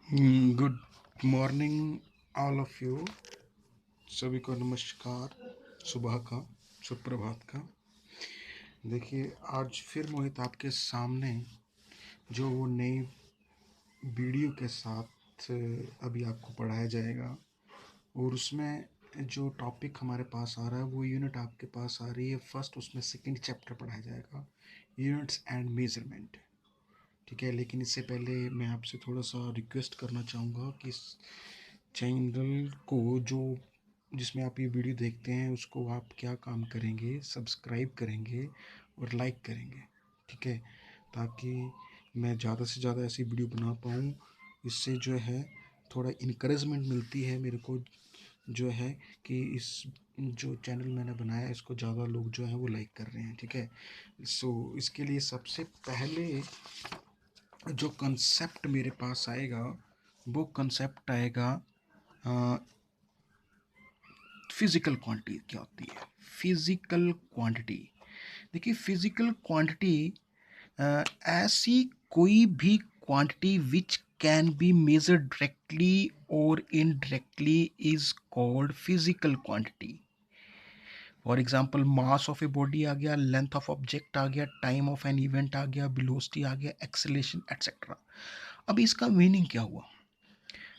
Good morning all of you. सभी को नमस्कार। सुबह का, सुप्रभात का। देखिए, आज फिर मोहित आपके सामने जो वो नई वीडियो के साथ अभी आपको पढ़ाया जाएगा। और उसमें जो टॉपिक हमारे पास आ रहा है वो यूनिट आपके पास आ रही है फर्स्ट, उसमें सेकंड चैप्टर पढ़ाया जाएगा, यूनिट्स एंड मेजरमेंट। ठीक है, लेकिन इससे पहले मैं आपसे थोड़ा सा रिक्वेस्ट करना चाहूँगा कि इस चैनल को जो जिसमें आप ये वीडियो देखते हैं उसको आप क्या काम करेंगे, सब्सक्राइब करेंगे और लाइक करेंगे। ठीक है, ताकि मैं ज़्यादा से ज़्यादा ऐसी वीडियो बना पाऊँ। इससे जो है थोड़ा इनकरेजमेंट मिलती है मेरे को, जो है कि इस जो चैनल मैंने बनाया है इसको ज़्यादा लोग जो है वो लाइक कर रहे हैं। ठीक है, इसके लिए सबसे पहले जो कंसेप्ट मेरे पास आएगा वो कंसेप्ट आएगा फिजिकल क्वांटिटी क्या होती है। फिजिकल क्वांटिटी, देखिए फिजिकल क्वांटिटी ऐसी कोई भी quantity which can be measured directly और indirectly is called physical quantity. For example, mass of a body आ गया, लेंथ ऑफ ऑब्जेक्ट आ गया, टाइम ऑफ एन इवेंट आ गया, वेलोसिटी आ गया, एक्सेलेरेशन एटसेट्रा। अब इसका मीनिंग क्या हुआ?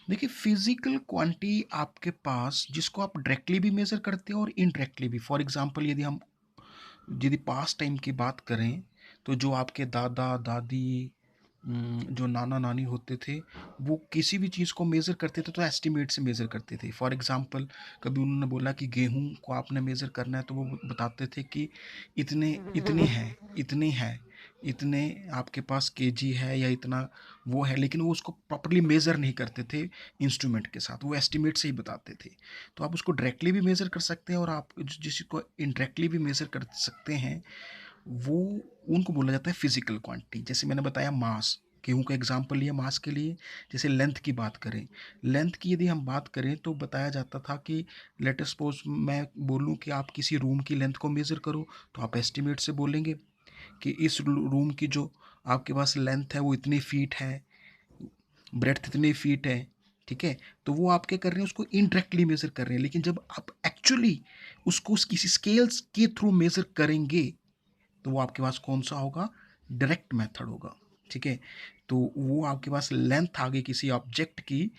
देखिए, फिजिकल क्वांटिटी आपके पास जिसको आप डायरेक्टली भी मेजर करते हो और इनडायरेक्टली भी। फॉर एग्जांपल, यदि पास्ट टाइम की बात करें तो जो आपके दादा दादी, जो नाना नानी होते थे, वो किसी भी चीज़ को मेज़र करते थे तो एस्टिमेट से मेज़र करते थे। फॉर एग्जांपल, कभी उन्होंने बोला कि गेहूं को आपने मेज़र करना है तो वो बताते थे कि इतने इतने हैं, इतने हैं, इतने आपके पास केजी है या इतना वो है, लेकिन वो उसको प्रॉपरली मेज़र नहीं करते थे इंस्ट्रूमेंट के साथ, वो एस्टिमेट से ही बताते थे। तो आप उसको डायरेक्टली भी मेज़र कर सकते हैं और आप जिसको इनडायरेक्टली भी मेज़र कर सकते हैं, वो उनको बोला जाता है फिजिकल क्वांटिटी। जैसे मैंने बताया मास, गेहूं का एग्जाम्पल लिया मास के लिए। जैसे लेंथ की बात करें, लेंथ की यदि हम बात करें तो बताया जाता था कि लेट सपोज मैं बोलूं कि आप किसी रूम की लेंथ को मेज़र करो, तो आप एस्टिमेट से बोलेंगे कि इस रूम की जो आपके पास लेंथ है वो इतनी फीट है, ब्रेड्थ इतनी फीट है। ठीक है, तो वो आप क्या कर रहे हैं, उसको इनडायरेक्टली मेजर कर रहे हैं। लेकिन जब आप एक्चुअली उसको किसी स्केल्स के थ्रू मेजर करेंगे तो वो आपके पास कौन सा होगा, डायरेक्ट मेथड होगा। ठीक है, तो वो आपके पास लेंथ आ गई किसी ऑब्जेक्ट की।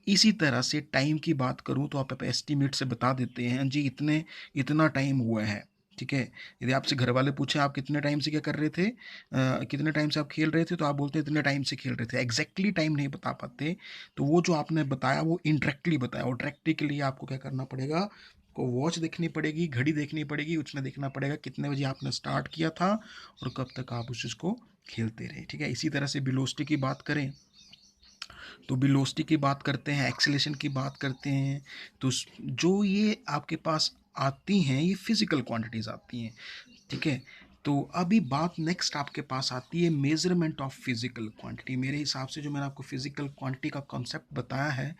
इसी तरह से टाइम की बात करूं तो आप एस्टिमेट से बता देते हैं जी इतने इतना टाइम हुआ है। ठीक है, यदि आपसे घर वाले पूछे आप कितने टाइम से क्या कर रहे थे, कितने टाइम से आप खेल रहे थे, तो आप बोलते हैं इतने टाइम से खेल रहे थे, एग्जैक्टली टाइम नहीं बता पाते। तो वो जो आपने बताया वो इनडायरेक्टली बताया, और डायरेक्टली के लिए आपको क्या करना पड़ेगा, को वॉच देखनी पड़ेगी, घड़ी देखनी पड़ेगी, उसमें देखना पड़ेगा कितने बजे आपने स्टार्ट किया था और कब तक आप उस चीज़ को खेलते रहे। ठीक है, इसी तरह से वेलोसिटी की बात करें तो वेलोसिटी की बात करते हैं, एक्सेलेरेशन की बात करते हैं। तो जो ये आपके पास आती हैं ये फिजिकल क्वांटिटीज़ आती हैं। ठीक है, तो अभी बात नेक्स्ट आपके पास आती है मेजरमेंट ऑफ फिजिकल क्वांटिटी। मेरे हिसाब से जो मैंने आपको फिजिकल क्वांटिटी का कॉन्सेप्ट बताया है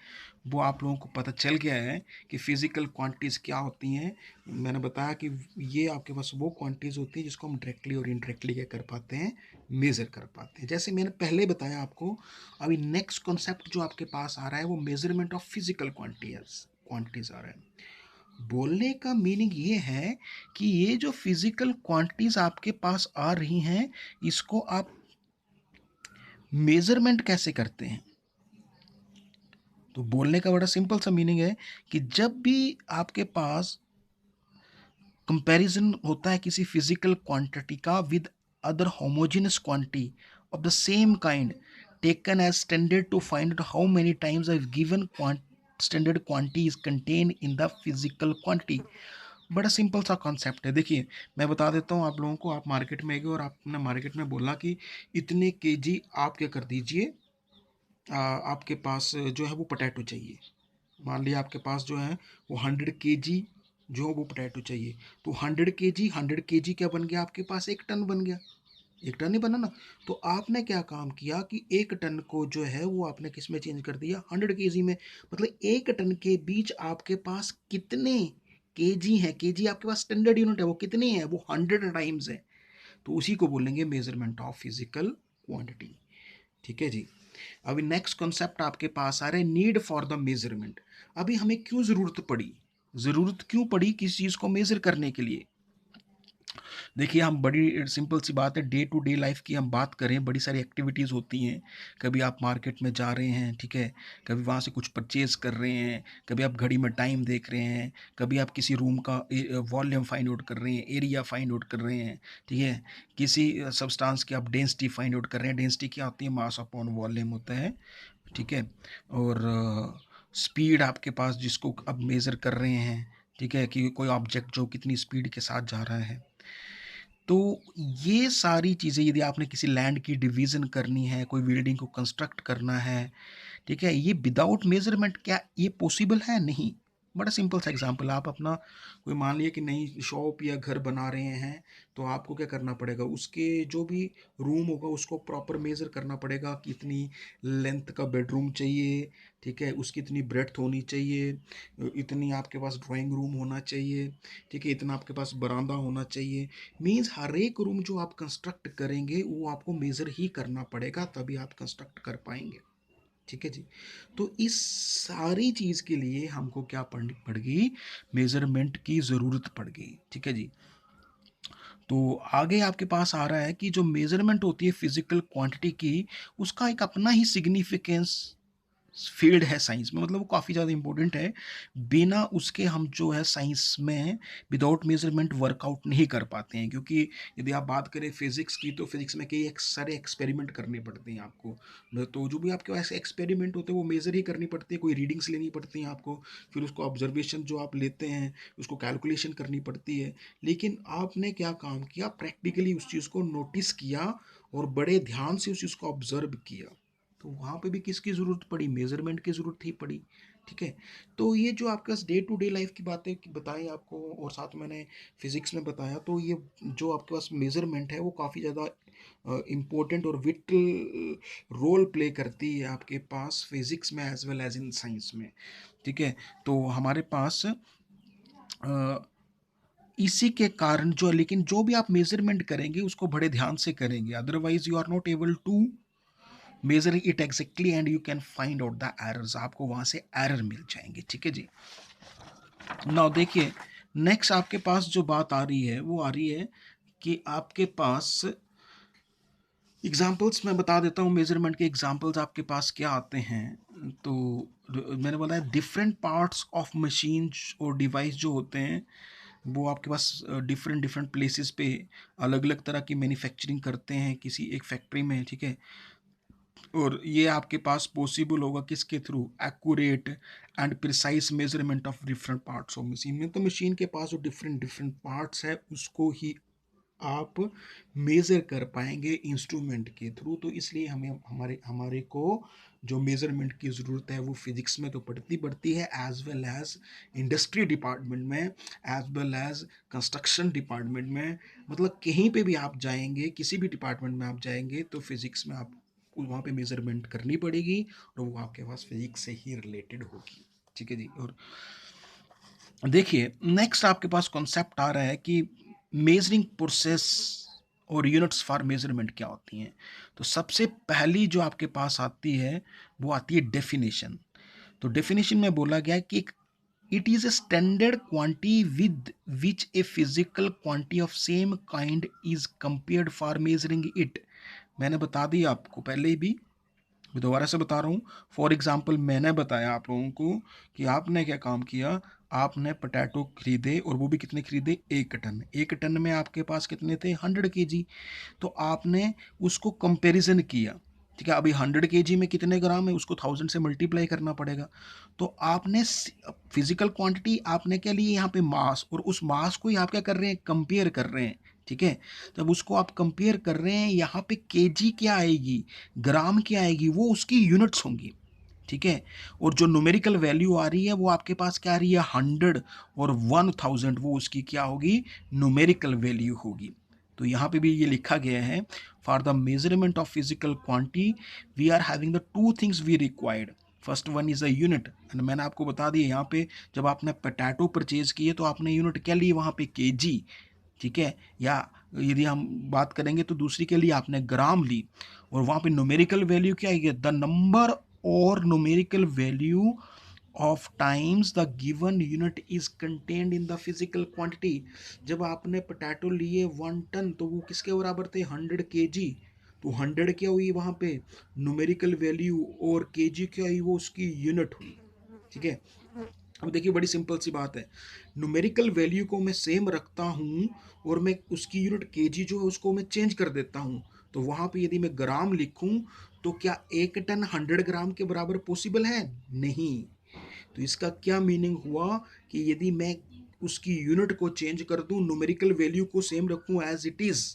वो आप लोगों को पता चल गया है कि फिजिकल क्वांटिटीज़ क्या होती हैं। मैंने बताया कि ये आपके पास वो क्वांटिटीज़ होती हैं जिसको हम डायरेक्टली और इनडायरेक्टली क्या कर पाते हैं, मेज़र कर पाते हैं। जैसे मैंने पहले बताया आपको, अभी नेक्स्ट कॉन्सेप्ट जो आपके पास आ रहा है वो मेजरमेंट ऑफ फिजिकल क्वांटिटीज़ आ रहा है। बोलने का मीनिंग ये है कि ये जो फिजिकल क्वांटिटीज आपके पास आ रही हैं इसको आप मेजरमेंट कैसे करते हैं। तो बोलने का बड़ा सिंपल सा मीनिंग है कि जब भी आपके पास कंपैरिजन होता है किसी फिजिकल क्वांटिटी का with other homogeneous quantity of the same kind taken as standard to find out how many times a given standard quantity is contained in the physical quantity। बड़ा सिंपल सा concept है। देखिए, मैं बता देता हूँ आप लोगों को। आप मार्केट में गए और आपने मार्केट में बोला कि इतने केजी आप क्या कर दीजिए, आपके पास जो है वो पोटैटो चाहिए। मान लिया आपके पास जो है वो 100 केजी जो वो पोटैटो चाहिए। तो 100 केजी क्या बन गया आपके पास, 1 टन बन गया। 1 टन ही बना ना। तो आपने क्या काम किया कि 1 टन को जो है वो आपने किस में चेंज कर दिया, 100 केजी में। मतलब 1 टन के बीच आपके पास कितने केजी है, केजी आपके पास स्टैंडर्ड यूनिट है, वो कितनी है, वो 100 टाइम्स है। तो उसी को बोलेंगे मेजरमेंट ऑफ फिजिकल क्वांटिटी। ठीक है जी। अभी नेक्स्ट कॉन्सेप्ट आपके पास आ रहा है नीड फॉर द मेजरमेंट। अभी हमें क्यों ज़रूरत क्यों पड़ी किसी चीज़ को मेज़र करने के लिए? देखिए, हम बड़ी सिंपल सी बात है, डे टू डे लाइफ की हम बात करें, बड़ी सारी एक्टिविटीज़ होती हैं। कभी आप मार्केट में जा रहे हैं, ठीक है? कभी वहाँ से कुछ परचेज़ कर रहे हैं, कभी आप घड़ी में टाइम देख रहे हैं, कभी आप किसी रूम का वॉल्यूम फाइंड आउट कर रहे हैं, एरिया फाइंड आउट कर रहे हैं, ठीक है? किसी सब्सटेंस की आप डेंसिटी फाइंड आउट कर रहे हैं। डेंसिटी क्या होती है? मास अपॉन वॉल्यूम होता है, ठीक है? और स्पीड आपके पास जिसको आप मेज़र कर रहे हैं, ठीक है? कि कोई ऑब्जेक्ट जो कितनी स्पीड के साथ जा रहा है। तो ये सारी चीज़ें यदि आपने किसी लैंड की डिवीज़न करनी है, कोई बिल्डिंग को कंस्ट्रक्ट करना है, ठीक है? ये विदाउट मेज़रमेंट क्या ये पॉसिबल है? नहीं। बड़ा सिंपल सा एग्ज़ाम्पल, आप अपना कोई मान लिया कि नई शॉप या घर बना रहे हैं, तो आपको क्या करना पड़ेगा? उसके जो भी रूम होगा उसको प्रॉपर मेज़र करना पड़ेगा कि इतनी लेंथ का बेडरूम चाहिए, ठीक है? उसकी इतनी ब्रेड्थ होनी चाहिए, इतनी आपके पास ड्राइंग रूम होना चाहिए, ठीक है? इतना आपके पास बरामदा होना चाहिए। मीन्स हर एक रूम जो आप कंस्ट्रक्ट करेंगे वो आपको मेज़र ही करना पड़ेगा, तभी आप कंस्ट्रक्ट कर पाएंगे। ठीक है जी। तो इस सारी चीज़ के लिए हमको क्या पढ़नी पड़ेगी? मेजरमेंट की ज़रूरत पड़ गई। ठीक है जी। तो आगे आपके पास आ रहा है कि जो मेजरमेंट होती है फिजिकल क्वांटिटी की, उसका एक अपना ही सिग्निफिकेंस फील्ड है साइंस में, मतलब वो काफ़ी ज़्यादा इंपॉर्टेंट है। बिना उसके हम जो है साइंस में विदाउट मेजरमेंट वर्कआउट नहीं कर पाते हैं, क्योंकि यदि आप बात करें फिजिक्स की, तो फिजिक्स में कई सारे एक्सपेरिमेंट करने पड़ते हैं आपको। तो जो भी आपके पास एक्सपेरिमेंट होते हैं वो मेज़र ही करनी पड़ती है, कोई रीडिंग्स लेनी पड़ती हैं आपको, फिर उसको ऑब्जर्वेशन जो आप लेते हैं उसको कैलकुलेशन करनी पड़ती है। लेकिन आपने क्या काम किया? प्रैक्टिकली उस चीज़ को नोटिस किया और बड़े ध्यान से उस चीज़ को ऑब्जर्व किया। तो वहाँ पे भी किसकी ज़रूरत पड़ी? मेज़रमेंट की ज़रूरत ही पड़ी। ठीक है? तो ये जो आपके पास डे टू डे लाइफ की बातें बताई आपको, और साथ में मैंने फिज़िक्स में बताया, तो ये जो आपके पास मेज़रमेंट है वो काफ़ी ज़्यादा इम्पोर्टेंट और विटल रोल प्ले करती है आपके पास फिज़िक्स में as well as in science में। ठीक है? तो हमारे पास इसी के कारण जो, लेकिन जो भी आप मेज़रमेंट करेंगे उसको बड़े ध्यान से करेंगे, otherwise you are not able to measure it exactly and you can find out the errors. आपको वहां से एरर मिल जाएंगे। ठीक है जी। नाउ देखिए, नेक्स्ट आपके पास जो बात आ रही है वो आ रही है कि आपके पास एग्जाम्पल्स मैं बता देता हूँ। मेजरमेंट के एग्जाम्पल्स आपके पास क्या आते हैं? तो मैंने बोला है डिफरेंट पार्ट्स ऑफ मशीन और डिवाइस जो होते हैं वो आपके पास डिफरेंट डिफरेंट प्लेसेस पे अलग अलग तरह की मैन्युफैक्चरिंग करते हैं किसी एक फैक्ट्री में। ठीक है? और ये आपके पास पॉसिबल होगा किसके through? Accurate and precise measurement of different parts of machine में। तो मशीन के पास जो डिफरेंट डिफरेंट पार्ट्स है उसको ही आप मेज़र कर पाएंगे इंस्ट्रूमेंट के थ्रू। तो इसलिए हमें हमारे हमारे को जो मेज़रमेंट की ज़रूरत है वो फिज़िक्स में तो पड़ती है, as well as industry department में, as well as construction department में। मतलब कहीं पे भी आप जाएंगे, किसी भी डिपार्टमेंट में आप जाएंगे, तो फिज़िक्स में आप वहाँ पे मेज़रमेंट करनी पड़ेगी और वो आपके पास फिज़िक्स से ही रिलेटेड होगी। ठीक है जी। और देखिए, नेक्स्ट आपके पास कॉन्सेप्ट आ रहा है कि मेजरिंग प्रोसेस और यूनिट्स फॉर मेजरमेंट क्या होती हैं। तो सबसे पहली जो आपके पास आती है वो आती है डेफिनेशन। तो डेफिनेशन में बोला गया है कि it is a standard quantity with which a physical quantity of same kind is compared for measuring it। मैंने बता दी आपको पहले ही भी, मैं दोबारा से बता रहा हूँ। फॉर एग्जाम्पल, मैंने बताया आप लोगों को कि आपने क्या काम किया? आपने पोटैटो खरीदे, और वो भी कितने खरीदे? 1 टन। 1 टन में आपके पास कितने थे? 100 kg। तो आपने उसको कंपैरिजन किया। ठीक है? अभी 100 kg में कितने ग्राम है उसको 1000 से मल्टीप्लाई करना पड़ेगा। तो आपने फिजिकल क्वांटिटी आपने क्या ली यहाँ पे? मास। और उस मास को ही आप क्या कर रहे हैं? कंपेयर कर रहे हैं। ठीक है? जब उसको आप कंपेयर कर रहे हैं, यहाँ पे केजी क्या आएगी, ग्राम क्या आएगी, वो उसकी यूनिट्स होंगी। ठीक है? और जो न्यूमेरिकल वैल्यू आ रही है वो आपके पास क्या आ रही है? 100 और 1000, वो उसकी क्या होगी? न्यूमेरिकल वैल्यू होगी। तो यहाँ पे भी ये लिखा गया है, for the measurement of physical quantity we are having the two things we required. First one is a unit, and मैंने आपको बता दिया यहाँ पे जब आपने पोटैटो परचेज किए तो आपने यूनिट क्या ली वहाँ पे? केजी। ठीक है। या यदि हम बात करेंगे तो दूसरी के लिए आपने ग्राम ली और वहाँ पे न्यूमेरिकल वैल्यू क्या है, द नंबर और numerical value of times the given unit is contained in the physical quantity. जब आपने पोटैटो लिए 1 टन तो वो किसके बराबर थे, 100 kg। तो 100 क्या हुई वहाँ पे न्यूमेरिकल वैल्यू, और केजी क्या हुई, वो उसकी यूनिट हुई। ठीक है। अब देखिए बड़ी सिंपल सी बात है, न्यूमेरिकल वैल्यू को मैं सेम रखता हूँ और मैं उसकी यूनिट केजी जो है उसको मैं चेंज कर देता हूँ, तो वहाँ पे यदि मैं ग्राम लिखूँ तो क्या 1 टन 100 ग्राम के बराबर पॉसिबल है, नहीं। तो इसका क्या मीनिंग हुआ कि यदि मैं उसकी यूनिट को चेंज कर दूं, न्यूमेरिकल वैल्यू को सेम रखूं एज इट इज़,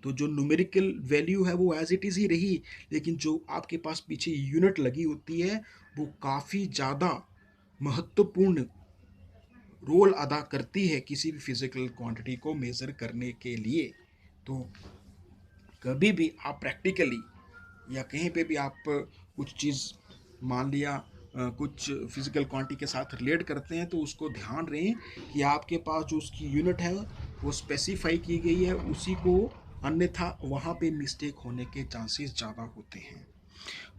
तो जो न्यूमेरिकल वैल्यू है वो एज इट इज़ ही रही, लेकिन जो आपके पास पीछे यूनिट लगी होती है वो काफ़ी ज़्यादा महत्वपूर्ण रोल अदा करती है किसी भी फिजिकल क्वांटिटी को मेज़र करने के लिए। तो कभी भी आप प्रैक्टिकली या कहीं पे भी आप कुछ चीज़ मान लिया कुछ फिजिकल क्वांटिटी के साथ रिलेट करते हैं तो उसको ध्यान रहे कि आपके पास जो उसकी यूनिट है वो स्पेसिफाई की गई है उसी को, अन्यथा वहाँ पे मिस्टेक होने के चांसेस ज़्यादा होते हैं।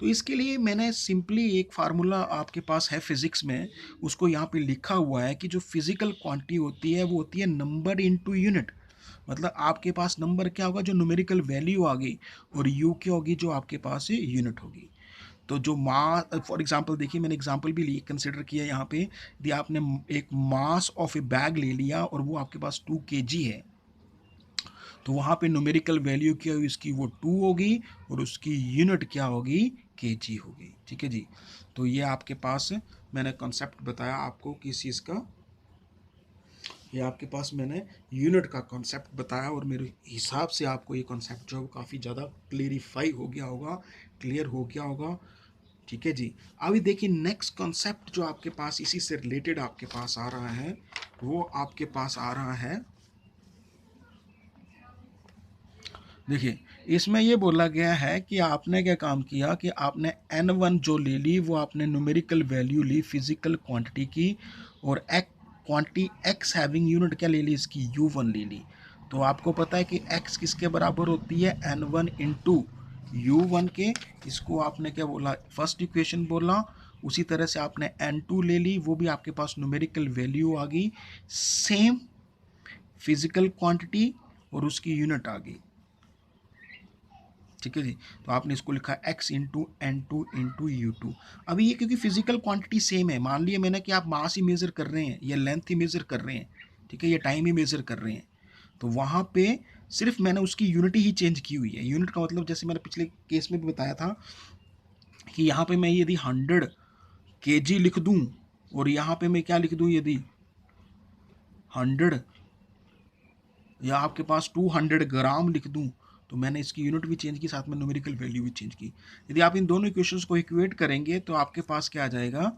तो इसके लिए मैंने सिंपली एक फार्मूला आपके पास है फिजिक्स में, उसको यहाँ पे लिखा हुआ है कि जो फिजिकल क्वांटिटी होती है वो होती है नंबर इनटू यूनिट। मतलब आपके पास नंबर क्या होगा, जो न्यूमेरिकल वैल्यू आ गई, और यू क्या होगी, जो आपके पास यूनिट होगी। तो जो मास, फॉर एग्जांपल देखिए मैंने एग्जांपल भी लिए कंसिडर किया यहाँ पे, यदि आपने एक मास ऑफ ए बैग ले लिया और वो आपके पास 2 kg है, तो वहाँ पे न्यूमेरिकल वैल्यू क्या होगी इसकी, वो 2 होगी और उसकी यूनिट क्या होगी, केजी होगी। ठीक है जी। तो ये आपके पास मैंने कॉन्सेप्ट बताया आपको किस चीज़ का, ये आपके पास मैंने यूनिट का कॉन्सेप्ट बताया और मेरे हिसाब से आपको ये कॉन्सेप्ट जो है वो काफ़ी ज़्यादा क्लियरिफाई हो गया होगा, क्लियर हो गया होगा। ठीक है जी। अभी देखिए नेक्स्ट कॉन्सेप्ट जो आपके पास इसी से रिलेटेड आपके पास आ रहा है, वो आपके पास आ रहा है, देखिए इसमें ये बोला गया है कि आपने क्या काम किया कि आपने n1 जो ले ली वो आपने न्यूमेरिकल वैल्यू ली फिजिकल क्वांटिटी की, और क्वांटिटी x हैविंग यूनिट क्या ले ली इसकी, u1 ले ली। तो आपको पता है कि x किसके बराबर होती है, n1 one into u one के, इसको आपने क्या बोला, फर्स्ट इक्वेशन बोला। उसी तरह से आपने n2 ले ली, वो भी आपके पास न्यूमेरिकल वैल्यू आ गई, सेम फिजिकल क्वांटिटी और उसकी यूनिट आ गई। ठीक है जी। तो आपने इसको लिखा x into n two into u two. अभी ये क्योंकि फिजिकल क्वांटिटी सेम है, मान लिया मैंने कि आप मास ही मेजर कर रहे हैं या लेंथ ही मेजर कर रहे हैं, ठीक है, या टाइम ही मेजर कर रहे हैं, तो वहाँ पे सिर्फ मैंने उसकी यूनिट ही चेंज की हुई है। यूनिट का मतलब जैसे मैंने पिछले केस में भी बताया था कि यहाँ पे मैं यदि 100 kg लिख दूँ और यहाँ पे मैं क्या लिख दूँ, यदि 100 या आपके पास 200 ग्राम लिख दूं, तो मैंने इसकी यूनिट भी चेंज की, साथ में न्यूमेरिकल वैल्यू भी चेंज की। यदि आप इन दोनों इक्वेशंस को इक्वेट करेंगे तो आपके पास क्या आ जाएगा,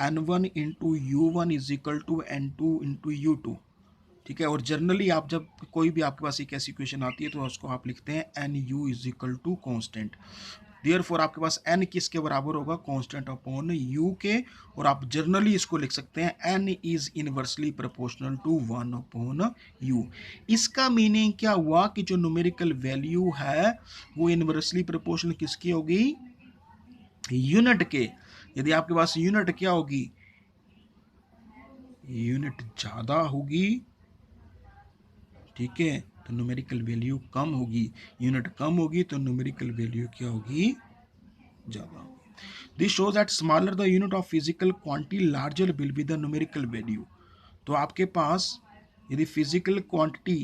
n1 one into u one is equal to n2 into u two. ठीक है। और जनरली आप जब कोई भी आपके पास एक ऐसी इक्वेशन आती है तो उसको आप लिखते हैं n u is equal to constant. Therefore आपके पास n किसके बराबर होगा, कांस्टेंट अपॉन u के, और आप जर्नली इसको लिख सकते हैं n is inversely proportional to 1 upon u। इसका मीनिंग क्या हुआ कि जो न्यूमेरिकल वैल्यू है वो इनवर्सली प्रोपोर्शनल किसकी होगी, यूनिट के। यदि आपके पास यूनिट क्या होगी, यूनिट ज्यादा होगी, ठीक है, तो न्यूमेरिकल वैल्यू कम होगी, यूनिट कम होगी तो न्यूमेरिकल वैल्यू क्या होगी, ज़्यादा होगी। This shows that smaller the unit of physical quantity larger will be the numerical value. तो आपके पास यदि फिजिकल क्वांटिटी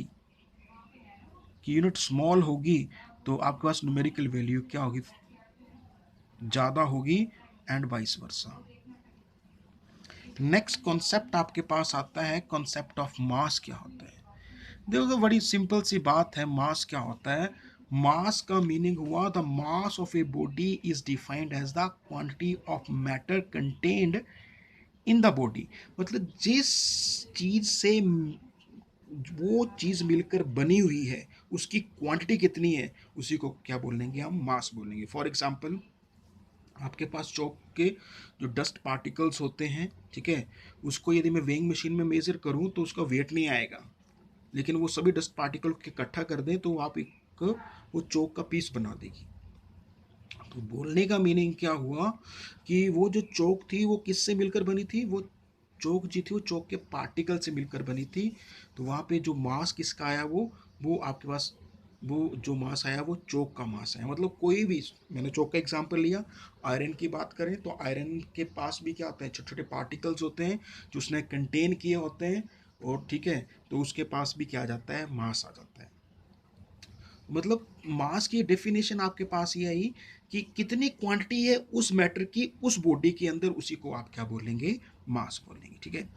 की यूनिट स्मॉल होगी तो आपके पास न्यूमेरिकल वैल्यू क्या होगी, ज़्यादा होगी, and vice versa. Next concept आपके पास आता है कॉन्सेप्ट ऑफ मास। क्या होता है, देखो तो बड़ी सिंपल सी बात है, मास क्या होता है। मास का मीनिंग हुआ the mass of a body is defined as the quantity of matter contained in the body. मतलब जिस चीज से वो चीज मिलकर बनी हुई है उसकी क्वांटिटी कितनी है, उसी को क्या बोलेंगे, हम मास बोलेंगे। फॉर एग्जांपल आपके पास चौक के जो डस्ट पार्टिकल्स होते हैं, ठीक है, उसको यदि मैं वेइंग मशीन में मेजर करूं तो उसका वेट नहीं आएगा, लेकिन वो सभी डस्ट पार्टिकल को इकट्ठा कर दें तो आप एक वो चौक का पीस बना देगी। तो बोलने का मीनिंग क्या हुआ कि वो जो चौक थी वो किससे मिलकर बनी थी, वो चौक जी थी वो चौक के पार्टिकल से मिलकर बनी थी। तो वहाँ पे जो मास किसका आया, वो आपके पास वो जो मास आया वो चौक का मास आया। मतलब कोई भी, मैंने चौक का एग्जांपल लिया। आयरन की बात करें तो आयरन के पास भी क्या होता है, छोटे छोटे पार्टिकल्स होते हैं जो उसने कंटेन किए होते हैं, और ठीक है, तो उसके पास भी क्या आ जाता है, मास आ जाता है। मतलब मास की डेफिनेशन आपके पास ये आई कि कितनी क्वांटिटी है उस मैटर की उस बॉडी के अंदर, उसी को आप क्या बोलेंगे, मास बोलेंगे। ठीक है,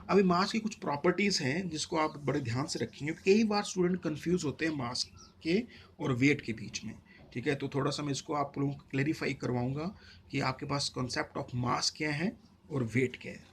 अभी मास की कुछ प्रॉपर्टीज़ हैं जिसको आप बड़े ध्यान से रखेंगे। कई बार स्टूडेंट कंफ्यूज होते हैं मास के और वेट के बीच में। ठीक है, तो थोड़ा सा मैं इसको आप लोगों को क्लेरिफाई करवाऊंगा कि आपके पास कॉन्सेप्ट ऑफ मास क्या है और वेट क्या है।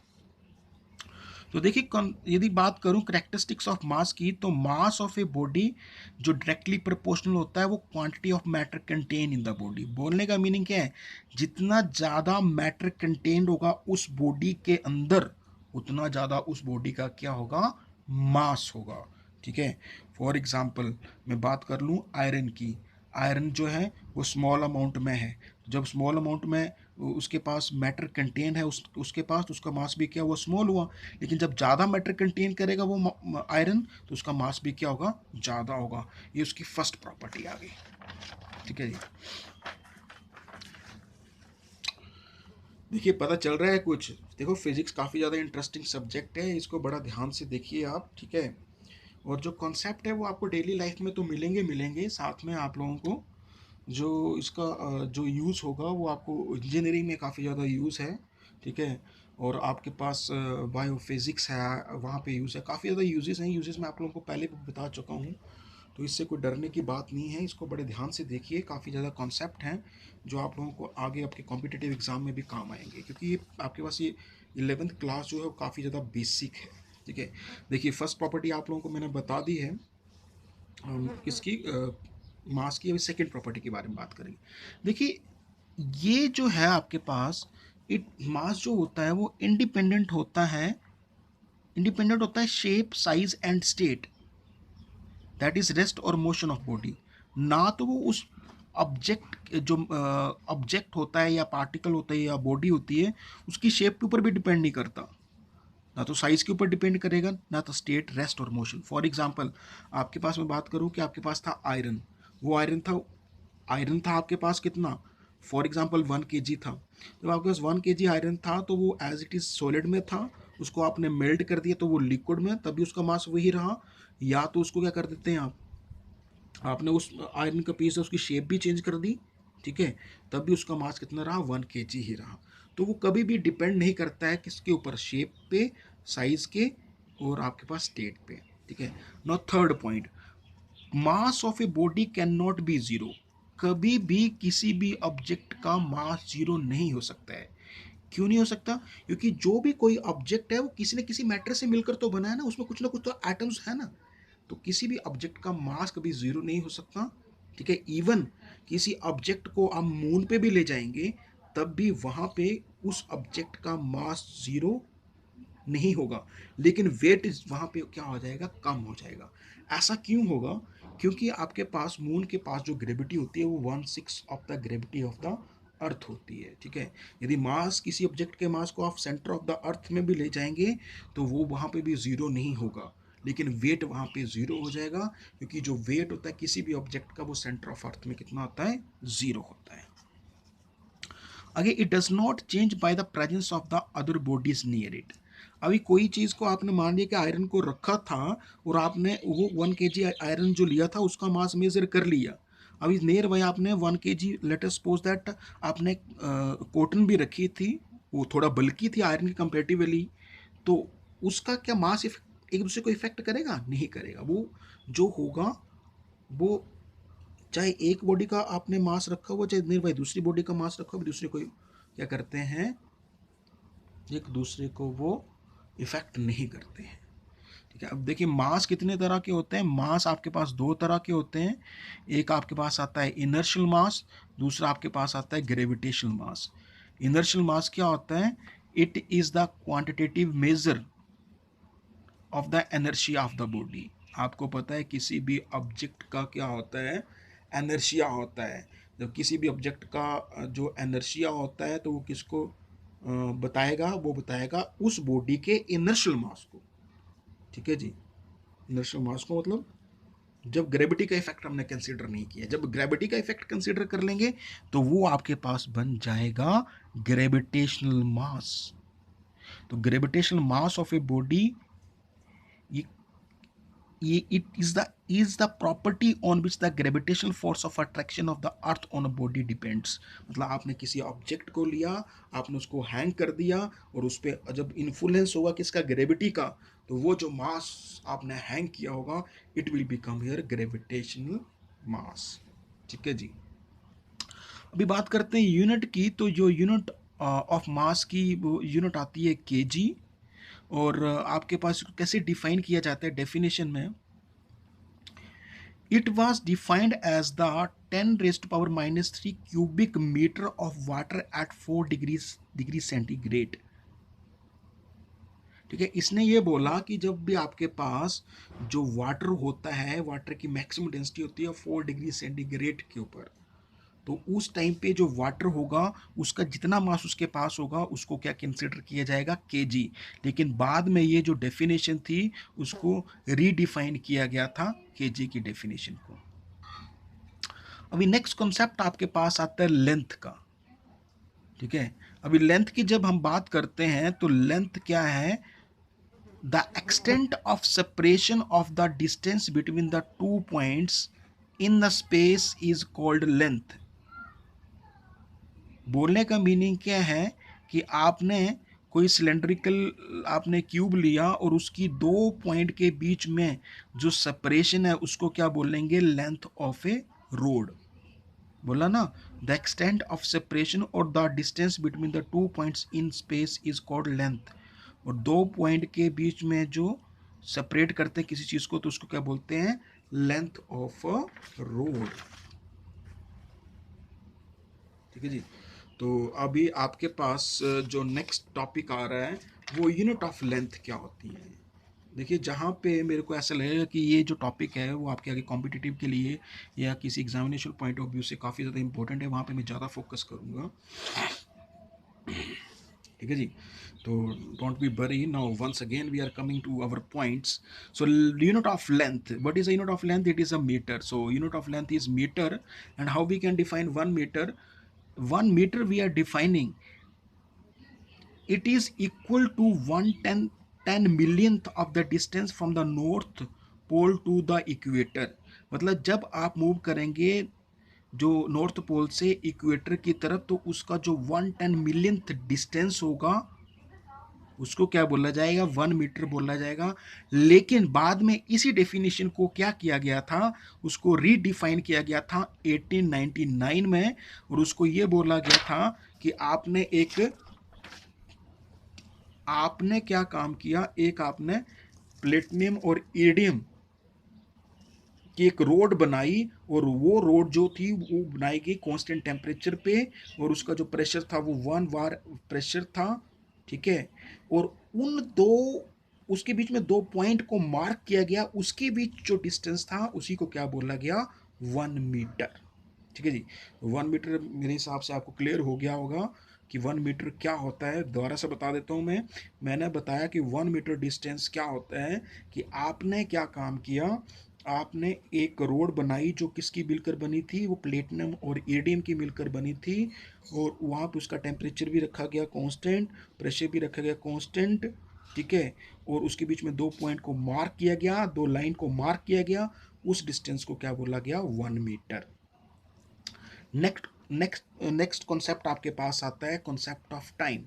तो देखिए, यदि बात करूं करेक्टरिस्टिक्स ऑफ मास की, तो मास ऑफ ए बॉडी जो डायरेक्टली प्रोपोर्शनल होता है वो quantity of matter contain in the body. बोलने का मीनिंग क्या है, जितना ज़्यादा मैटर कंटेन्ड होगा उस बॉडी के अंदर, उतना ज़्यादा उस बॉडी का क्या होगा, मास होगा। ठीक है, फॉर एग्जांपल मैं बात कर लूँ आयरन की। आयरन जो है वो स्मॉल अमाउंट में है। जब स्मॉल अमाउंट में उसके पास मैटर कंटेन है उसके पास, तो उसका मास भी क्या हुआ, स्मॉल हुआ। लेकिन जब ज़्यादा मैटर कंटेन करेगा वो आयरन, तो उसका मास भी क्या होगा, ज़्यादा होगा। ये उसकी फर्स्ट प्रॉपर्टी आ गई। ठीक है जी, देखिए पता चल रहा है कुछ। देखो फिजिक्स काफ़ी ज़्यादा इंटरेस्टिंग सब्जेक्ट है, इसको बड़ा ध्यान से देखिए आप। ठीक है, और जो कॉन्सेप्ट है वो आपको डेली लाइफ में तो मिलेंगे मिलेंगे, साथ में आप लोगों को जो इसका जो यूज़ होगा वो आपको इंजीनियरिंग में काफ़ी ज़्यादा यूज़ है। ठीक है, और आपके पास बायोफिज़िक्स है, वहाँ पे यूज़ है, काफ़ी ज़्यादा यूजेस हैं। यूजेस मैं आप लोगों को पहले भी बता चुका हूँ, तो इससे कोई डरने की बात नहीं है। इसको बड़े ध्यान से देखिए, काफ़ी ज़्यादा कॉन्सेप्ट हैं जो आप लोगों को आगे आपके कॉम्पिटिटिव एग्ज़ाम में भी काम आएंगे, क्योंकि ये आपके पास ये 11th क्लास जो है वो काफ़ी ज़्यादा बेसिक है। ठीक है, देखिए फर्स्ट प्रॉपर्टी आप लोगों को मैंने बता दी है किसकी, मास की। अभी सेकेंड प्रॉपर्टी के बारे में बात करेंगे। देखिए ये जो है आपके पास, इट मास जो होता है वो इंडिपेंडेंट होता है shape, size and state, that is rest और मोशन ऑफ बॉडी। ना तो वो उस ऑब्जेक्ट जो ऑब्जेक्ट होता है या पार्टिकल होता है या बॉडी होती है उसकी शेप के ऊपर भी डिपेंड नहीं करता, ना तो साइज के ऊपर डिपेंड करेगा, ना तो स्टेट, रेस्ट और मोशन। फॉर एग्जांपल आपके पास मैं बात करूं कि आपके पास था आयरन, वो आयरन था आपके पास कितना, फॉर एग्जांपल 1 kg था। जब आपके पास 1 kg आयरन था तो वो एज इट इज़ सॉलिड में था, उसको आपने मेल्ट कर दिया तो वो लिक्विड में, तभी उसका मास वही रहा। या तो उसको क्या कर देते हैं आप, आपने उस आयरन का पीस है उसकी शेप भी चेंज कर दी, ठीक है, तब भी उसका मास कितना रहा, 1 kg ही रहा। तो वो कभी भी डिपेंड नहीं करता है किसके ऊपर, शेप पे, साइज के, और आपके पास स्टेट पे। ठीक है, now third point, mass of a body can not be zero. कभी भी किसी भी ऑब्जेक्ट का मास जीरो नहीं हो सकता है। क्यों नहीं हो सकता, क्योंकि जो भी कोई ऑब्जेक्ट है वो किसी न किसी मैटर से मिलकर तो बना है ना, उसमें कुछ ना कुछ तो एटम्स है ना। तो किसी भी ऑब्जेक्ट का मास कभी जीरो नहीं हो सकता। ठीक है, इवन किसी ऑब्जेक्ट को आप मून पे भी ले जाएंगे तब भी वहां पे उस ऑब्जेक्ट का मास जीरो नहीं होगा, लेकिन वेट वहां पे क्या हो जाएगा, कम हो जाएगा। ऐसा क्यों होगा, क्योंकि आपके पास मून के पास जो ग्रेविटी होती है वो 1/6 of the gravity of the earth होती है। ठीक है, यदि मास किसी ऑब्जेक्ट के मास को आप सेंटर ऑफ द अर्थ में भी ले जाएंगे तो वो वहां पे भी जीरो नहीं होगा, लेकिन वेट वहां पे जीरो हो जाएगा, क्योंकि जो वेट होता है किसी भी ऑब्जेक्ट का वो सेंटर ऑफ अर्थ में कितना होता है, जीरो होता है। अगे it does not change by the presence of the other bodies near it. अभी कोई चीज़ को आपने मान लिया कि आयरन को रखा था और आपने वो 1 kg आयरन जो लिया था उसका मास मेजर कर लिया। अभी नियर बाय आपने 1 kg, let us suppose that आपने कॉटन भी रखी थी, वो थोड़ा बल्कि थी आयरन की कंपेरेटिवली, तो उसका क्या मास एक दूसरे को इफेक्ट करेगा, नहीं करेगा। वो जो होगा वो, चाहे एक बॉडी का आपने मास रखा हुआ, चाहे नियर बाय दूसरी बॉडी का मास रखा हुआ, दूसरे को क्या करते हैं, एक दूसरे को वो इफेक्ट नहीं करते हैं। ठीक है, अब देखिए मास कितने तरह के होते हैं। मास आपके पास दो तरह के होते हैं, एक आपके पास आता है इनर्शियल मास, दूसरा आपके पास आता है ग्रेविटेशनल मास। इनर्शियल मास क्या होता है, it is the quantitative measure of the energy of the body. आपको पता है किसी भी ऑब्जेक्ट का क्या होता है, एनर्शिया होता है। जब किसी भी ऑब्जेक्ट का जो एनर्शिया होता है तो वो किसको बताएगा, वो बताएगा उस बॉडी के इनर्शियल मास को। ठीक है जी, इनर्शियल मास को मतलब जब ग्रेविटी का इफेक्ट हमने कंसीडर नहीं किया, जब ग्रेविटी का इफेक्ट कंसीडर कर लेंगे तो वो आपके पास बन जाएगा ग्रेविटेशनल मास। तो gravitational mass of a body, it is the property on which the gravitational force of attraction of the earth on a body depends। मतलब आपने किसी ऑब्जेक्ट को लिया, आपने उसको हैंग कर दिया और उस पर जब इन्फ्लुएंस होगा किसका, ग्रेविटी का, तो वो जो मास आपने हैंग किया होगा it will become here gravitational mass. ठीक है जी। अभी बात करते हैं यूनिट की। तो जो यूनिट ऑफ मास की वो यूनिट आती है केजी। और आपके पास कैसे डिफाइन किया जाता है डेफिनेशन में, it was defined as the 10 raised to power minus 3 cubic meter of water at 4 degree centigrade. ठीक है, इसने ये बोला कि जब भी आपके पास जो वाटर होता है, वाटर की मैक्सिमम डेंसिटी होती है 4 डिग्री सेंटीग्रेड के ऊपर, तो उस टाइम पे जो वाटर होगा उसका जितना मास उसके पास होगा उसको क्या कंसिडर किया जाएगा, केजी। लेकिन बाद में ये जो डेफिनेशन थी उसको रीडिफाइन किया गया था केजी की डेफिनेशन को। अभी नेक्स्ट कॉन्सेप्ट आपके पास आता है लेंथ का। ठीक है, अभी लेंथ की जब हम बात करते हैं तो लेंथ क्या है, the extent of separation of the distance between the two points in the space is called length. बोलने का मीनिंग क्या है कि आपने कोई सिलेंड्रिकल आपने क्यूब लिया और उसकी दो पॉइंट के बीच में जो सेपरेशन है उसको क्या बोलेंगे, लेंथ ऑफ ए रोड। बोला ना, द एक्सटेंट ऑफ सेपरेशन और the distance between the two points in space is called length. और दो पॉइंट के बीच में जो सेपरेट करते हैं किसी चीज को तो उसको क्या बोलते हैं, लेंथ ऑफ अ रोड। ठीक है जी। तो अभी आपके पास जो नेक्स्ट टॉपिक आ रहा है वो यूनिट ऑफ लेंथ क्या होती है। देखिए, जहाँ पे मेरे को ऐसा लगेगा कि ये जो टॉपिक है वो आपके आगे कॉम्पिटिटिव के लिए या किसी एग्जामिनेशन पॉइंट ऑफ व्यू से काफ़ी ज़्यादा इंपॉर्टेंट है, वहाँ पे मैं ज़्यादा फोकस करूँगा। ठीक है जी। तो don't be worry, now once again we are coming to our points. So unit of length, what is a unit of length, it is a metre. So unit of length is meter. And how we can define 1 meter? 1 meter we are defining, it is equal to 110 millionth of the distance from the north pole to the equator। मतलब जब आप move करेंगे जो north pole से equator की तरफ तो उसका जो 110 मिलियंथ डिस्टेंस होगा उसको क्या बोला जाएगा, 1 मीटर बोला जाएगा। लेकिन बाद में इसी डेफिनेशन को क्या किया गया था, उसको रीडिफाइन किया गया था 1899 में। और उसको ये बोला गया था कि आपने क्या काम किया, एक आपने प्लेटिनियम और ईडियम की एक रोड बनाई और वो रोड जो थी वो बनाई गई कांस्टेंट टेम्परेचर पे और उसका जो प्रेशर था वो 1 बार प्रेशर था। ठीक है, और उन दो उसके बीच में दो पॉइंट को मार्क किया गया, उसके बीच जो डिस्टेंस था उसी को क्या बोला गया, 1 मीटर। ठीक है जी। 1 मीटर मेरे हिसाब से आपको क्लियर हो गया होगा कि 1 मीटर क्या होता है। दोबारा से बता देता हूँ मैंने बताया कि 1 मीटर डिस्टेंस क्या होता है कि आपने क्या काम किया, आपने एक रोड बनाई जो किसकी मिलकर बनी थी, वो प्लेटिनम और एडियम की मिलकर बनी थी। और वहाँ पे उसका टेम्परेचर भी रखा गया कांस्टेंट, प्रेशर भी रखा गया कांस्टेंट। ठीक है, और उसके बीच में दो पॉइंट को मार्क किया गया, दो लाइन को मार्क किया गया, उस डिस्टेंस को क्या बोला गया, 1 metre. Next next next concept आपके पास आता है कॉन्सेप्ट ऑफ टाइम।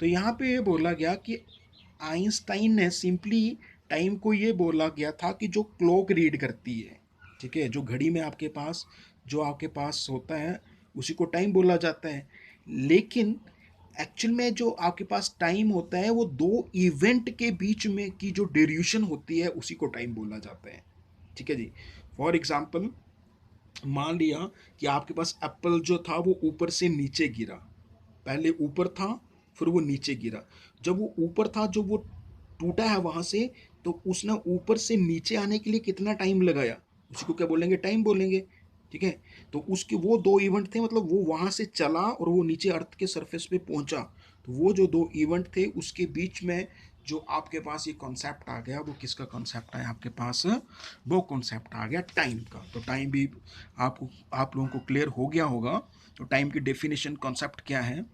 तो यहाँ पे ये बोला गया कि आइंस्टाइन ने सिंपली टाइम को ये बोला गया था कि जो क्लॉक रीड करती है, ठीक है, जो घड़ी में आपके पास जो आपके पास होता है उसी को टाइम बोला जाता है। लेकिन एक्चुअल में जो आपके पास टाइम होता है वो दो इवेंट के बीच में की जो ड्यूरेशन होती है उसी को टाइम बोला जाता है। ठीक है जी। फॉर एग्जाम्पल, मान लिया कि आपके पास एप्पल जो था वो ऊपर से नीचे गिरा, पहले ऊपर था फिर वो नीचे गिरा। जब वो ऊपर था, जब वो टूटा है वहां से तो उसने ऊपर से नीचे आने के लिए कितना टाइम लगाया, उसी को क्या बोलेंगे, टाइम बोलेंगे। ठीक है, तो उसके वो दो इवेंट थे, मतलब वो वहां से चला और वो नीचे अर्थ के सरफेस पे पहुंचा, तो वो जो दो इवेंट थे उसके बीच में जो आपके पास ये कॉन्सेप्ट आ गया, वो किसका कॉन्सेप्ट आया आपके पास, वो कॉन्सेप्ट आ गया टाइम का। तो टाइम भी आप लोगों को क्लियर हो गया होगा। तो टाइम की डेफिनेशन कॉन्सेप्ट क्या है,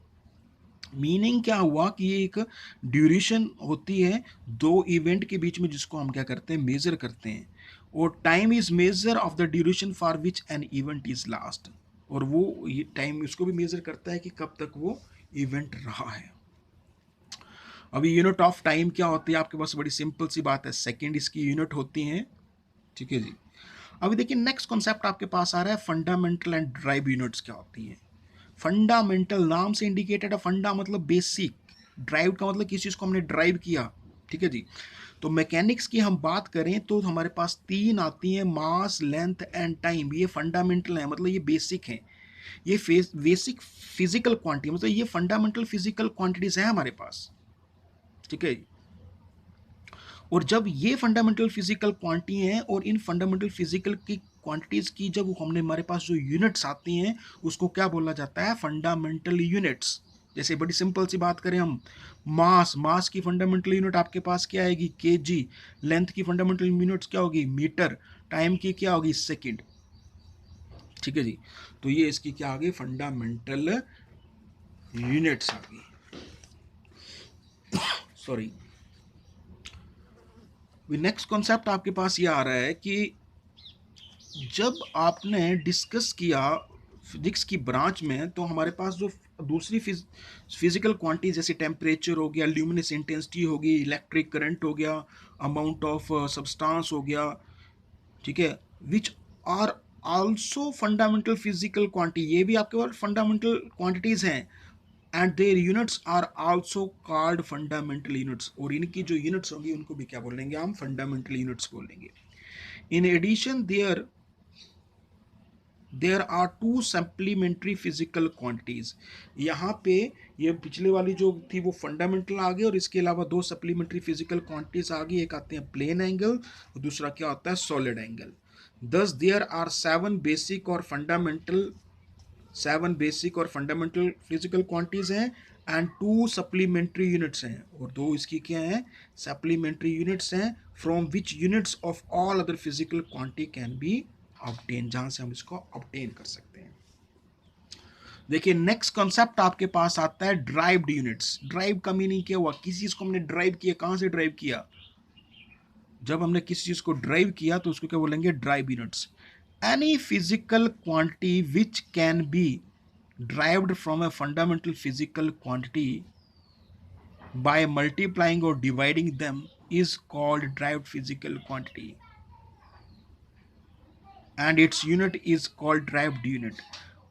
मीनिंग क्या हुआ कि ये एक ड्यूरेशन होती है दो इवेंट के बीच में, जिसको हम क्या करते हैं, मेजर करते हैं। और time is measure of the duration for which an event is last, और वो ये टाइम उसको भी मेजर करता है कि कब तक वो इवेंट रहा है। अभी यूनिट ऑफ टाइम क्या होती है आपके पास, बड़ी सिंपल सी बात है, सेकेंड इसकी यूनिट होती है। ठीक है जी। अभी देखिए नेक्स्ट कॉन्सेप्ट आपके पास आ रहा है, फंडामेंटल एंड ड्राइव यूनिट्स क्या होती है। फंडामेंटल नाम से इंडिकेटेड है, फंडा मतलब बेसिक, ड्राइव का मतलब किसी चीज को हमने ड्राइव किया। ठीक है जी। तो मैकेनिक्स की हम बात करें तो हमारे पास तीन आती हैं, मास, लेंथ एंड टाइम। ये फंडामेंटल है, मतलब ये बेसिक है, ये बेसिक फिजिकल क्वांटिटी, मतलब ये फंडामेंटल फिजिकल क्वांटिटीज है हमारे पास। ठीक है। और जब ये फंडामेंटल फिजिकल क्वांटिटी हैं, और इन फंडामेंटल फिजिकल की क्वांटिटीज की जब हमने हमारे पास जो यूनिट्स आती हैं, उसको क्या बोला जाता है, फंडामेंटल यूनिट्स। जैसे बड़ी सिंपल सी बात करें हम, मास की फंडामेंटल यूनिट आपके पास क्या आएगी, केजी। लेंथ की फंडामेंटल यूनिट्स क्या होगी, मीटर। टाइम की क्या होगी, सेकंड। ठीक है जी। तो ये इसकी क्या आ गई, फंडामेंटल यूनिट्स आ गई। सॉरी। नेक्स्ट कॉन्सेप्ट आपके पास ये आ रहा है कि जब आपने डिस्कस किया फिजिक्स की ब्रांच में, तो हमारे पास जो दूसरी फिजिकल क्वांटिटी जैसे टेम्परेचर हो गया, ल्यूमिनस इंटेंसिटी होगी, इलेक्ट्रिक करंट हो गया, अमाउंट ऑफ सब्सटेंस हो गया, ठीक है, which are also fundamental physical quantity, ये भी आपके पास फंडामेंटल क्वांटिटीज हैं। And their units are also called fundamental units, और इनकी जो यूनिट्स होंगी उनको भी क्या बोलेंगे हम, फंडामेंटल यूनिट्स बोलेंगे। In addition there are two supplementary physical quantities. यहाँ पे ये पिछले वाली जो थी वो फंडामेंटल आ गई, और इसके अलावा दो सप्लीमेंट्री फिजिकल क्वांटिटीज आ गई, एक आते हैं प्लेन एंगल और दूसरा क्या होता है, सॉलिड एंगल। दस देयर आर सेवन बेसिक और फंडामेंटल फिजिकल क्वांटिटीज हैं, एंड टू सप्लीमेंट्री यूनिट्स हैं, और दो इसकी क्या हैं, सप्लीमेंट्री यूनिट्स हैं, from which units of all other physical quantity can be obtain, जहां से हम इसको ऑब्टेन कर सकते हैं। देखिए नेक्स्ट कॉन्सेप्ट आपके पास आता है ड्राइव्ड यूनिट्स। ड्राइव का मीनिंग क्या हुआ, किसी चीज को हमने ड्राइव किया, कहां से ड्राइव किया, जब हमने किसी चीज को ड्राइव किया तो उसको क्या बोलेंगे, drive units. Any physical quantity which can B derived from a fundamental physical quantity by multiplying or dividing them is called derived physical quantity, and its unit is called derived unit।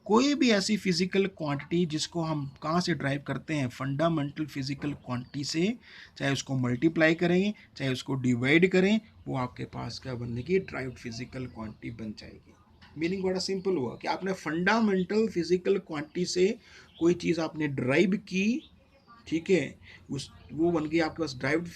कोई भी ऐसी physical quantity जिसको हम कहाँ से drive करते हैं, fundamental physical quantity से, चाहे उसको मल्टीप्लाई करें चाहे उसको डिवाइड करें, वो आपके पास क्या बनेगी, ड्राइव्ड फिजिकल क्वांटिटी बन जाएगी। मीनिंग बड़ा सिंपल हुआ कि आपने फंडामेंटल फिजिकल क्वांटिटी से कोई चीज़ आपने ड्राइव की, ठीक है, उस वो बन गई आपके पास ड्राइव्ड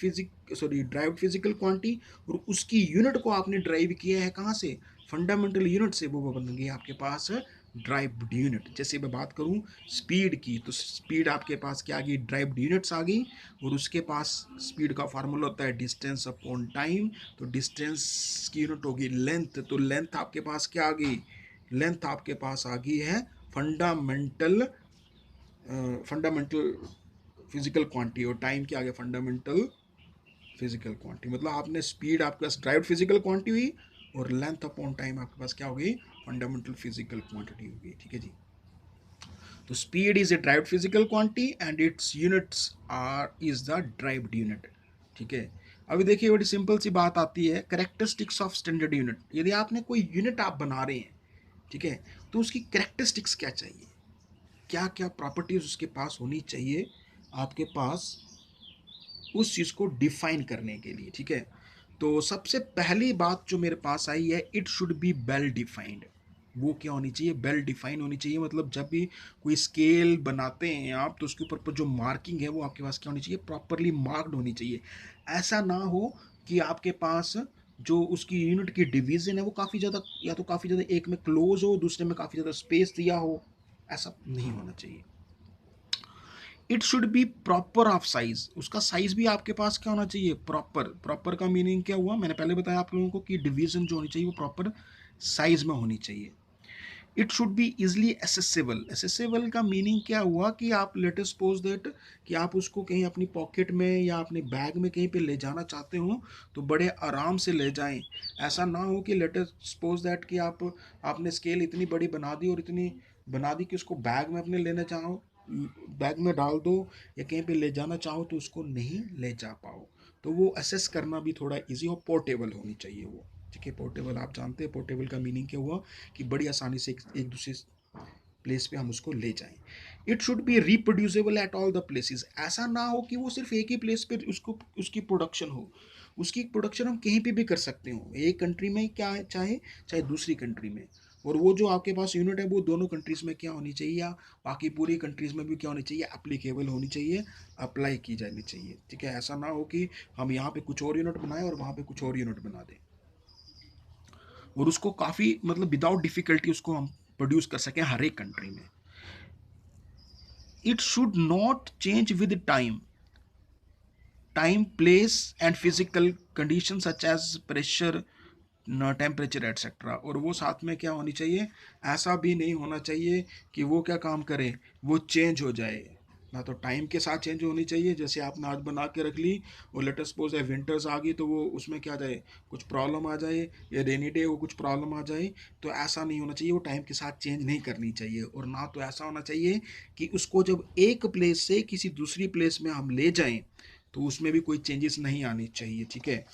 फिजिकल क्वांटिटी, और उसकी यूनिट को आपने ड्राइव किया है कहाँ से, फंडामेंटल यूनिट से, वो बन गई आपके पास ड्राइव्ड यूनिट। जैसे मैं बात करूं स्पीड की, तो स्पीड आपके पास क्या आ गई, ड्राइव्ड यूनिट्स आ गई, और उसके पास स्पीड का फार्मूला होता है डिस्टेंस अपॉन टाइम, तो डिस्टेंस की यूनिट होगी लेंथ, तो लेंथ आपके पास क्या आ गई, लेंथ आपके पास आ गई है फंडामेंटल फिजिकल क्वांटिटी, और टाइम क्या आ गया, फंडामेंटल फिजिकल क्वांटिटी। मतलब आपने स्पीड आपके पास ड्राइव्ड फिजिकल क्वांटिटी हुई, और लेंथ अपॉन टाइम आपके पास क्या होगी, फंडामेंटल फिजिकल क्वांटिटी होगी। ठीक है जी। तो speed is a derived physical quantity and its units are is the derived unit. ठीक है। अभी देखिए बड़ी सिंपल सी बात आती है, करेक्टरिस्टिक्स ऑफ स्टैंडर्ड यूनिट। यदि आपने कोई यूनिट आप बना रहे हैं, ठीक है, तो उसकी करेक्टरिस्टिक्स क्या चाहिए, क्या क्या प्रॉपर्टीज उसके पास होनी चाहिए आपके पास उस चीज़ को डिफाइन करने के लिए। ठीक है। तो सबसे पहली बात जो मेरे पास आई है, it should be well defined. वो क्या होनी चाहिए, वेल डिफाइन होनी चाहिए। मतलब जब भी कोई स्केल बनाते हैं आप, तो उसके ऊपर पर जो मार्किंग है वो आपके पास क्या होनी चाहिए, प्रॉपरली मार्क्ड होनी चाहिए। ऐसा ना हो कि आपके पास जो उसकी यूनिट की डिवीजन है वो काफ़ी ज़्यादा, या तो काफ़ी ज़्यादा एक में क्लोज हो, दूसरे में काफ़ी ज़्यादा स्पेस दिया हो, ऐसा नहीं होना चाहिए। It should be proper off size, उसका साइज भी आपके पास क्या होना चाहिए, प्रॉपर। प्रॉपर का मीनिंग क्या हुआ, मैंने पहले बताया आप लोगों को कि डिवीजन जो होनी चाहिए वो प्रॉपर साइज में होनी चाहिए। It should be easily accessible. Accessible का मीनिंग क्या हुआ कि आप लेट अस सपोज दैट कि आप उसको कहीं अपनी पॉकेट में या अपने बैग में कहीं पे ले जाना चाहते हो तो बड़े आराम से ले जाएं। ऐसा ना हो कि लेट अस सपोज दैट कि आपने स्केल इतनी बड़ी बना दी और इतनी बना दी कि उसको बैग में अपने लेना चाहो, बैग में डाल दो या कहीं पे ले जाना चाहो तो उसको नहीं ले जा पाओ। तो वो असेस करना भी थोड़ा इजी हो, पोर्टेबल होनी चाहिए वो। ठीक है, पोर्टेबल आप जानते हैं पोर्टेबल का मीनिंग क्या हुआ कि बड़ी आसानी से एक दूसरे प्लेस पे हम उसको ले जाएं। It should be reproducible at all the places. ऐसा ना हो कि वो सिर्फ एक ही प्लेस पे उसको उसकी प्रोडक्शन हो। उसकी प्रोडक्शन हम कहीं पे भी कर सकते हो, एक कंट्री में क्या चाहे चाहे दूसरी कंट्री में। और वो जो आपके पास यूनिट है वो दोनों कंट्रीज में क्या होनी चाहिए, या बाकी पूरी कंट्रीज में भी क्या होनी चाहिए, एप्लीकेबल होनी चाहिए, अप्लाई की जानी चाहिए। ठीक है, ऐसा ना हो कि हम यहाँ पे कुछ और यूनिट बनाएं और वहाँ पे कुछ और यूनिट बना दें और उसको काफ़ी मतलब विदाउट डिफिकल्टी उसको हम प्रोड्यूस कर सकें हर एक कंट्री में। It should not change with time, time place and physical condition such as pressure, temperature etcetera. और वो साथ में क्या होनी चाहिए, ऐसा भी नहीं होना चाहिए कि वो क्या काम करे, वो चेंज हो जाए। ना तो टाइम के साथ चेंज होनी चाहिए, जैसे आपने आज बना के रख ली और लेट अस सपोज है विंटर्स आ गई तो वो उसमें क्या जाए, कुछ प्रॉब्लम आ जाए, या रेनी डे हो कुछ प्रॉब्लम आ जाए। तो ऐसा नहीं होना चाहिए, वो टाइम के साथ चेंज नहीं करनी चाहिए। और ना तो ऐसा होना चाहिए कि उसको जब एक प्लेस से किसी दूसरी प्लेस में हम ले जाएं तो उसमें भी कोई चेंजेस नहीं आनी चाहिए। ठीक है,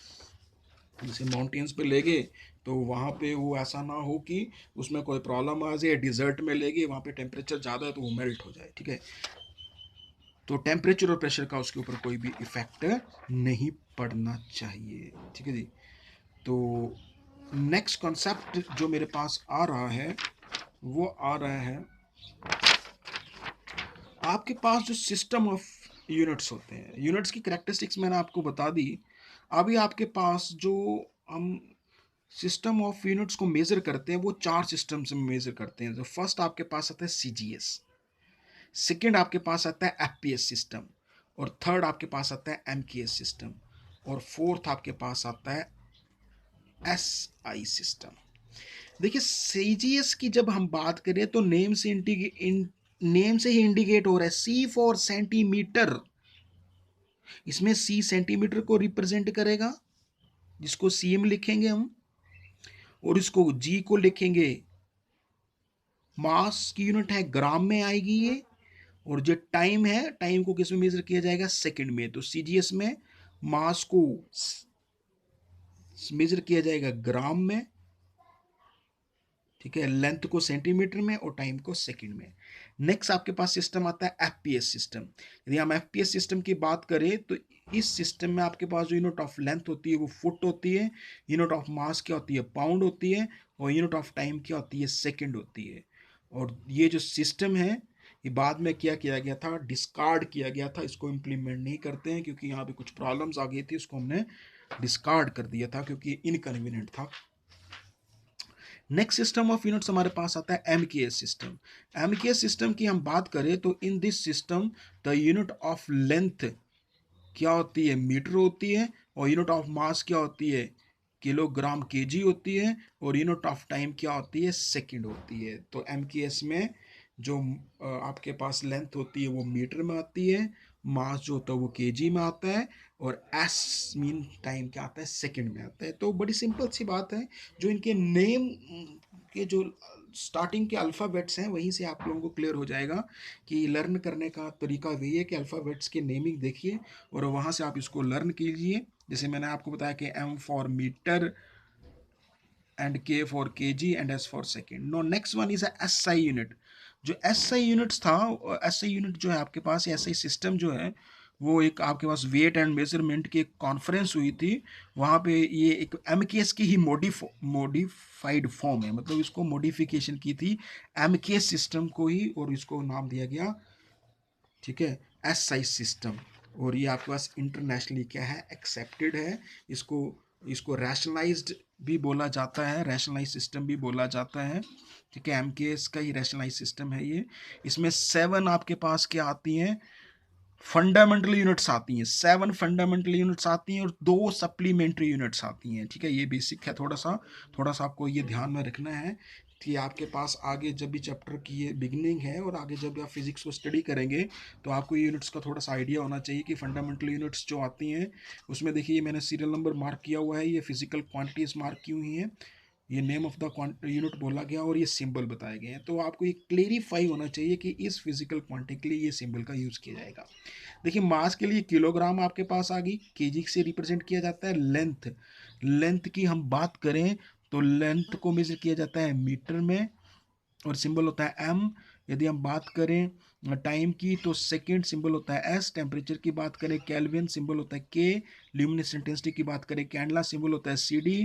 जैसे माउंटेन्स पे ले गए तो वहाँ पे वो ऐसा ना हो कि उसमें कोई प्रॉब्लम आ जाए, डिजर्ट में ले गए वहाँ पे टेम्परेचर ज़्यादा है तो वो मेल्ट हो जाए। ठीक है, तो टेम्परेचर और प्रेशर का उसके ऊपर कोई भी इफेक्ट नहीं पड़ना चाहिए। ठीक है जी। तो नेक्स्ट कॉन्सेप्ट जो मेरे पास आ रहा है वो आ रहा है, आपके पास जो सिस्टम ऑफ यूनिट्स होते हैं, यूनिट्स की करेक्टरिस्टिक्स मैंने आपको बता दी। अभी आपके पास जो हम सिस्टम ऑफ यूनिट्स को मेजर करते हैं वो चार सिस्टम से मेजर करते हैं। तो फर्स्ट आपके पास आता है सीजीएस, सेकंड आपके पास आता है एफपीएस सिस्टम, और थर्ड आपके पास आता है एमकेएस सिस्टम, और फोर्थ आपके पास आता है एसआई सिस्टम। देखिए सीजीएस की जब हम बात करें तो नेम से ही इंडिकेट हो रहा है, सी फॉर सेंटीमीटर। इसमें सी सेंटीमीटर को रिप्रेजेंट करेगा जिसको सीएम लिखेंगे हम, और इसको जी को लिखेंगे, मास की यूनिट है ग्राम में आएगी ये। और जो टाइम है, टाइम को किस में मेजर किया जाएगा, सेकंड में। तो सीजीएस में मास को मेजर किया जाएगा ग्राम में, ठीक है, लेंथ को सेंटीमीटर में और टाइम को सेकंड में। नेक्स्ट आपके पास सिस्टम आता है एफपीएस सिस्टम। यदि हम एफपीएस सिस्टम की बात करें तो इस सिस्टम में आपके पास जो यूनिट ऑफ लेंथ होती है वो फुट होती है, यूनिट ऑफ मास क्या होती है, पाउंड होती है, और यूनिट ऑफ टाइम क्या होती है, सेकंड होती है। और ये जो सिस्टम है ये बाद में क्या किया गया था, डिस्कार्ड किया गया था, इसको इम्प्लीमेंट नहीं करते हैं क्योंकि यहाँ पे कुछ प्रॉब्लम्स आ गई थी, इसको हमने डिस्कार्ड कर दिया था क्योंकि इनकन्वीनियंट था। नेक्स्ट सिस्टम ऑफ यूनिट्स हमारे पास आता है एमकेएस सिस्टम। एमकेएस सिस्टम की हम बात करें तो in this system the unit of length क्या होती है, मीटर होती है, और यूनिट ऑफ मास क्या होती है, किलोग्राम केजी होती है, और यूनिट ऑफ टाइम क्या होती है, सेकंड होती है। तो एमकेएस में जो आपके पास लेंथ होती है वो मीटर में आती है, मास जो होता है वो केजी में आता है, और एस मीन टाइम क्या आता है, सेकंड में आता है। तो बड़ी सिंपल सी बात है, जो इनके नेम के जो स्टार्टिंग के अल्फ़ाबेट्स हैं वहीं से आप लोगों को क्लियर हो जाएगा कि लर्न करने का तरीका वही है कि अल्फ़ाबेट्स के नेमिंग देखिए और वहाँ से आप इसको लर्न कीजिए। जैसे मैंने आपको बताया कि M for metre and K for K G and S for second. No next one is S I unit. जो एस आई यूनिट्स था, एस आई यूनिट जो है आपके पास, एस आई सिस्टम जो है वो एक आपके पास वेट एंड मेजरमेंट की एक कॉन्फ्रेंस हुई थी। वहाँ पे ये एक एम के एस की ही मॉडिफाइड फॉर्म है, मतलब इसको मॉडिफिकेशन की थी एम के एस सिस्टम को ही, और इसको नाम दिया गया, ठीक है, एस आई सिस्टम। और ये आपके पास इंटरनेशनली क्या है, एक्सेप्टेड है। इसको इसको रैशनलाइज्ड भी बोला जाता है, रैशनलाइज सिस्टम भी बोला जाता है, ठीक है। एमकेएस का ही रैशनलाइज सिस्टम है ये। इसमें 7 आपके पास क्या आती हैं, फंडामेंटल यूनिट्स आती हैं, 7 फंडामेंटल यूनिट्स आती हैं और 2 सप्लीमेंट्री यूनिट्स आती हैं, ठीक है। ये बेसिक है, थोड़ा सा आपको ये ध्यान में रखना है कि आपके पास आगे जब भी चैप्टर की ये बिगनिंग है और आगे जब आप फिजिक्स को स्टडी करेंगे तो आपको ये यूनिट्स का थोड़ा सा आइडिया होना चाहिए कि फंडामेंटल यूनिट्स जो आती हैं उसमें देखिए ये मैंने सीरियल नंबर मार्क किया हुआ है, ये फिजिकल क्वांटिटीज मार्क की हुई हैं, ये नेम ऑफ द यूनिट बोला गया और ये सिंबल बताए गए हैं। तो आपको ये क्लेरिफाई होना चाहिए कि इस फिजिकल क्वांटिटी के लिए ये सिंबल का यूज़ किया जाएगा। देखिए मास के लिए किलोग्राम आपके पास आ गई, केजी से रिप्रेजेंट किया जाता है। लेंथ, लेंथ की हम बात करें तो लेंथ को मेजर किया जाता है मीटर में और सिंबल होता है एम। यदि हम बात करें टाइम की तो सेकेंड, सिंबल होता है एस। टेम्परेचर की बात करें केल्विन, सिंबल होता है के। ल्यूमिनेस इंटेंसिटी की बात करें कैंडला, सिंबल होता है सी डी।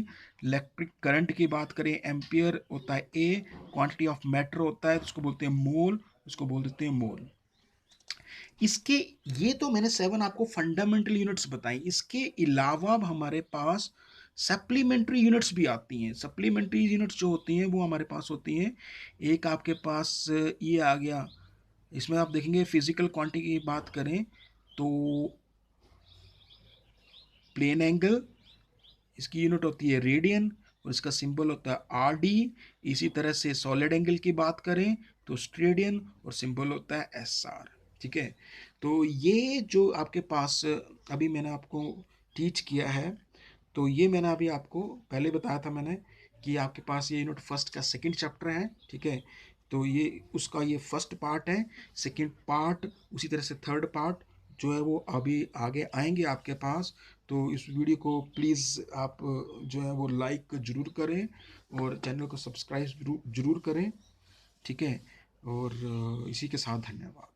इलेक्ट्रिक करंट की बात करें एम्पियर होता है ए। क्वांटिटी ऑफ मैटर होता है तो उसको बोलते हैं मोल, उसको बोल देते हैं मोल। इसके, ये तो मैंने 7 आपको फंडामेंटल यूनिट्स बताई, इसके अलावा अब हमारे पास सप्लीमेंट्री यूनिट्स भी आती हैं। सप्लीमेंट्री यूनिट्स जो होती हैं वो हमारे पास होती हैं, एक आपके पास ये आ गया, इसमें आप देखेंगे फिजिकल क्वांटिटी की बात करें तो प्लेन एंगल, इसकी यूनिट होती है रेडियन और इसका सिंबल होता है आर डी। इसी तरह से सॉलिड एंगल की बात करें तो स्ट्रेडियन और सिंबल होता है एस आर, ठीक है। तो ये जो आपके पास अभी मैंने आपको टीच किया है, तो ये मैंने अभी आपको पहले बताया था मैंने कि आपके पास ये यूनिट फर्स्ट का सेकंड चैप्टर है, ठीक है। तो ये उसका ये फर्स्ट पार्ट है, सेकंड पार्ट उसी तरह से थर्ड पार्ट जो है वो अभी आगे आएंगे आपके पास। तो इस वीडियो को प्लीज़ आप जो है वो लाइक ज़रूर करें और चैनल को सब्सक्राइब जरूर करें, ठीक है। और इसी के साथ धन्यवाद।